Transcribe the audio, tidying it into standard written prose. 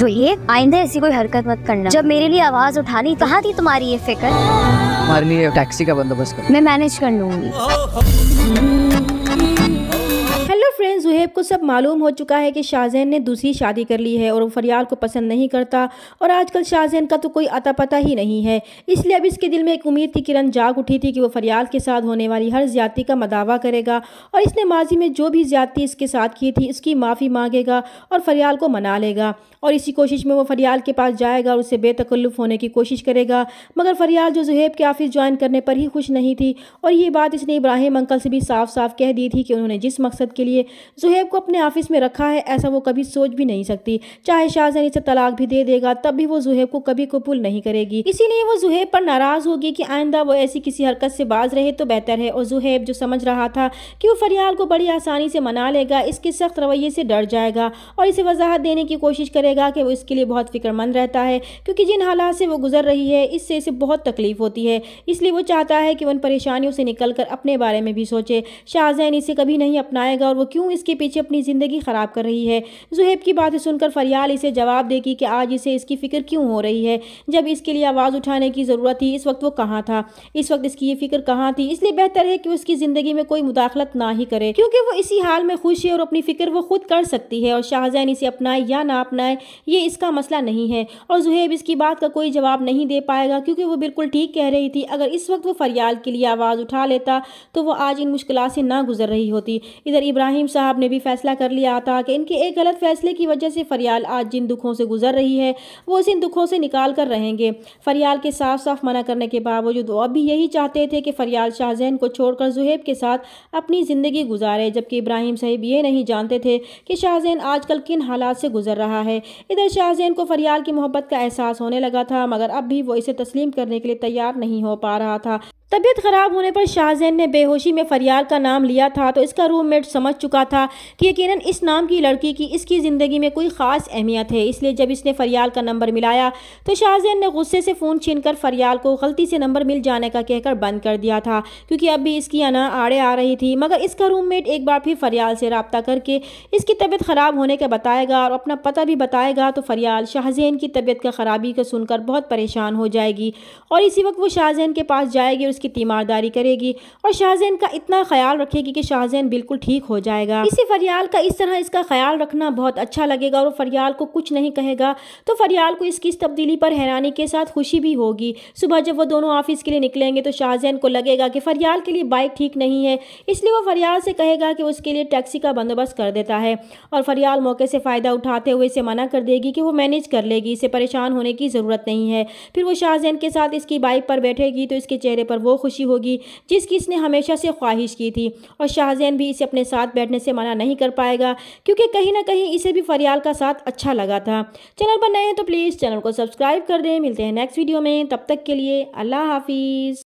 जो ये आइंदा ऐसी कोई हरकत मत करना। जब मेरे लिए आवाज उठानी कहाँ थी तुम्हारी ये फिक्र? हमारे लिए टैक्सी का बंदोबस्त कर। मैं मैनेज कर लूंगी। हेलो फ्रेंड्स, ज़ुहैब को सब मालूम हो चुका है कि शाहज़ैन ने दूसरी शादी कर ली है और वो फरियाल को पसंद नहीं करता और आजकल शाहज़ैन का तो कोई अता पता ही नहीं है। इसलिए अब इसके दिल में एक उम्मीद थी, किरण जाग उठी थी कि वो फरियाल के साथ होने वाली हर ज़्यादती का मदावा करेगा और इसने माजी में जो भी ज़्यादती इसके साथ की थी उसकी माफ़ी मांगेगा और फरियाल को मना लेगा। और इसी कोशिश में वो फरियाल के पास जाएगा और उससे बेतकल्लुफ़ होने की कोशिश करेगा। मगर फरियाल जो ज़ुहैब के ऑफिस ज्वाइन करने पर ही खुश नहीं थी और ये बात इसने इब्राहिम अंकल से भी साफ साफ कह दी थी कि उन्होंने जिस मकसद के लिए ज़ुहैब को अपने ऑफिस में रखा है ऐसा वो कभी सोच भी नहीं सकती। चाहे शाहज़ैन इसे तलाक भी दे देगा तब भी वो ज़ुहैब को कभी कबूल नहीं करेगी। इसीलिए वो ज़ुहैब पर नाराज़ होगी कि आइंदा वो ऐसी किसी हरकत से बाज रहे तो बेहतर है। और ज़ुहैब जो समझ रहा था कि वो फरियाल को बड़ी आसानी से मना लेगा, इसके सख्त रवैये से डर जाएगा और इसे वजाहत देने की कोशिश करेगा कि वो इसके लिए बहुत फिक्रमंद रहता है, क्योंकि जिन हालात से वो गुजर रही है इससे इसे बहुत तकलीफ होती है। इसलिए वो चाहता है कि वो उन परेशानियों से निकल कर अपने बारे में भी सोचे। शाहज़ैन इसे कभी नहीं अपनाएगा और वो क्यों इसके पीछे अपनी ज़िंदगी ख़राब कर रही है। ज़ुहैब की बातें सुनकर फरियाल इसे जवाब देगी कि आज इसे इसकी फ़िक्र क्यों हो रही है। जब इसके लिए आवाज़ उठाने की ज़रूरत थी इस वक्त वो कहाँ था, इस वक्त इसकी ये फ़िक्र कहाँ थी। इसलिए बेहतर है कि उसकी ज़िंदगी में कोई मुदाखलत ना ही करे, क्योंकि वो इसी हाल में खुश है और अपनी फ़िक्र वो खुद कर सकती है। और शाहज़ैन इसे अपनाए या ना अपनाए ये इसका मसला नहीं है। और ज़ुहैब इसकी बात का कोई जवाब नहीं दे पाएगा, क्योंकि वो बिल्कुल ठीक कह रही थी। अगर इस वक्त वो फरियाल के लिए आवाज़ उठा लेता तो वो आज इन मुश्किलात से ना गुजर रही होती। इधर इब्राहिम साहब ने भी फैसला कर लिया था कि इनके एक गलत फैसले की वजह से फरियाल आज जिन दुखों से गुजर रही है वो इस इन दुखों से निकाल कर रहेंगे। फरियाल के साफ साफ मना करने के बावजूद वो अब भी यही चाहते थे कि फरियाल शाहज़ैन को छोड़कर ज़ुहैब के साथ अपनी ज़िंदगी गुजारे, जबकि इब्राहिम साहब ये नहीं जानते थे कि शाहज़ैन आजकल किन हालात से गुजर रहा है। इधर शाहज़ैन को फरियाल की मोहब्बत का एहसास होने लगा था, मगर अब भी वो इसे तस्लीम करने के लिए तैयार नहीं हो पा रहा था। तबीयत ख़राब होने पर शाहज़ैन ने बेहोशी में फरियाल का नाम लिया था तो इसका रूममेट समझ चुका था कि यकीनन इस नाम की लड़की की इसकी ज़िंदगी में कोई ख़ास अहमियत है। इसलिए जब इसने फरियाल का नंबर मिलाया तो शाहज़ैन ने गुस्से से फ़ोन छीनकर फरियाल को गलती से नंबर मिल जाने का कहकर बंद कर दिया था, क्योंकि अब भी इसकी अना आड़े आ रही थी। मगर इसका रूममेट एक बार फिर फरियाल से रब्ता करके इसकी तबीयत ख़राब होने का बताएगा और अपना पता भी बताएगा तो फरियाल शाहज़ैन की तबीयत का ख़राबी को सुनकर बहुत परेशान हो जाएगी और इसी वक्त वो शाहज़ैन के पास जाएगी और उसकी तीमारदारी करेगी और शाहज़ैन का इतना ख्याल रखेगी कि शाहज़ैन बिल्कुल ठीक हो जाएगा। इसी फरियाल का इस तरह इसका ख्याल रखना बहुत अच्छा लगेगा और वो फरियाल को कुछ नहीं कहेगा तो फरियाल को इसकी इस तब्दीली पर हैरानी के साथ खुशी भी होगी। सुबह जब वो दोनों ऑफिस के लिए निकलेंगे तो शाहज़ैन को लगेगा कि फरियाल के लिए बाइक ठीक नहीं है, इसलिए वो फरियाल से कहेगा कि उसके लिए टैक्सी का बंदोबस्त कर देता है और फरियाल मौके से फ़ायदा उठाते हुए इसे मना कर देगी कि वो मैनेज कर लेगी, इसे परेशान होने की ज़रूरत नहीं है। फिर वो शाहज़ैन के साथ इसकी बाइक पर बैठेगी तो इसके चेहरे पर वो खुशी होगी जिसकी इसने हमेशा से ख्वाहिश की थी और शाहज़ैन भी इसे अपने साथ बैठने से मना नहीं कर पाएगा, क्योंकि कहीं ना कहीं इसे भी फरियाल का साथ अच्छा लगा था। चैनल पर नए हैं तो प्लीज़ चैनल को सब्सक्राइब कर दें। मिलते हैं नेक्स्ट वीडियो में, तब तक के लिए अल्लाह हाफिज़।